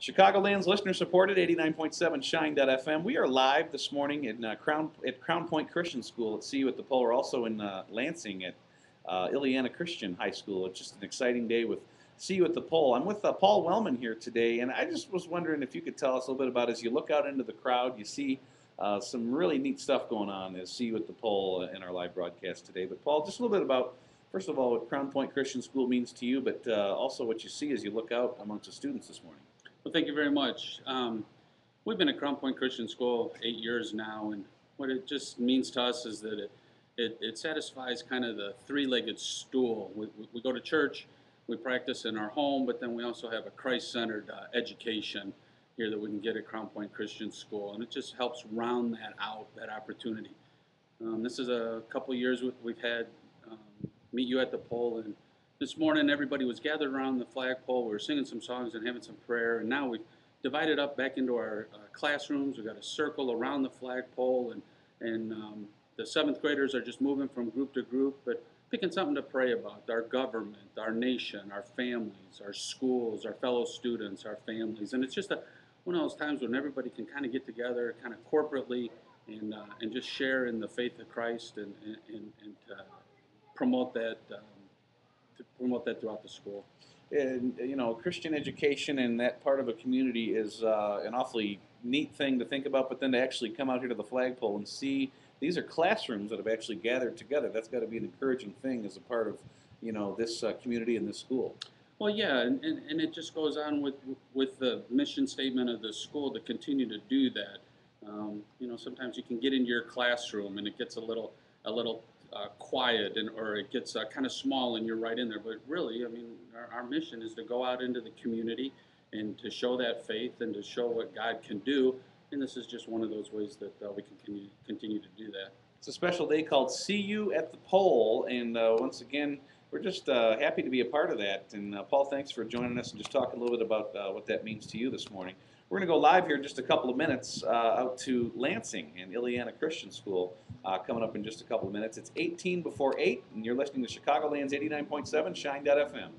Chicagoland's listener-supported 89.7 Shine.fm. We are live this morning in Crown Point Christian School at See You at the Pole. We're also in Lansing at Ileana Christian High School. It's just an exciting day with See You at the Pole. I'm with Paul Wellman here today, and I just was wondering if you could tell us a little bit about, as you look out into the crowd, you see some really neat stuff going on as See You at the Pole in our live broadcast today. But Paul, just a little bit about, first of all, what Crown Point Christian School means to you, but also what you see as you look out amongst the students this morning. Well, thank you very much. We've been at Crown Point Christian School 8 years now, and what it just means to us is that it satisfies kind of the three-legged stool. We go to church, we practice in our home, but then we also have a Christ-centered education here that we can get at Crown Point Christian School, and it just helps round that out, that opportunity. This is a couple of years we've had Meet You at the Pole, and this morning, everybody was gathered around the flagpole. We were singing some songs and having some prayer. And now we've divided up back into our classrooms. We've got a circle around the flagpole. And the seventh graders are just moving from group to group, but picking something to pray about. Our government, our nation, our families, our schools, our fellow students, our families. And it's just one of those times when everybody can kind of get together kind of corporately and just share in the faith of Christ and promote that. To promote that throughout the school. And, you know, Christian education and that part of a community is an awfully neat thing to think about, but then to actually come out here to the flagpole and see these are classrooms that have actually gathered together. That's got to be an encouraging thing as a part of, you know, this community and this school. Well, yeah, and it just goes on with the mission statement of the school to continue to do that. You know, sometimes you can get into your classroom and it gets a little quiet or it gets kind of small and you're right in there. But really, I mean, our mission is to go out into the community and to show that faith and to show what God can do. And this is just one of those ways that we can continue to do that. It's a special day called See You at the Pole. And once again, we're just happy to be a part of that. And Paul, thanks for joining us and just talking a little bit about what that means to you this morning. We're going to go live here in just a couple of minutes out to Lansing and Ileana Christian School coming up in just a couple of minutes. It's 18 before 8, and you're listening to Chicagoland's 89.7 Shine.fm.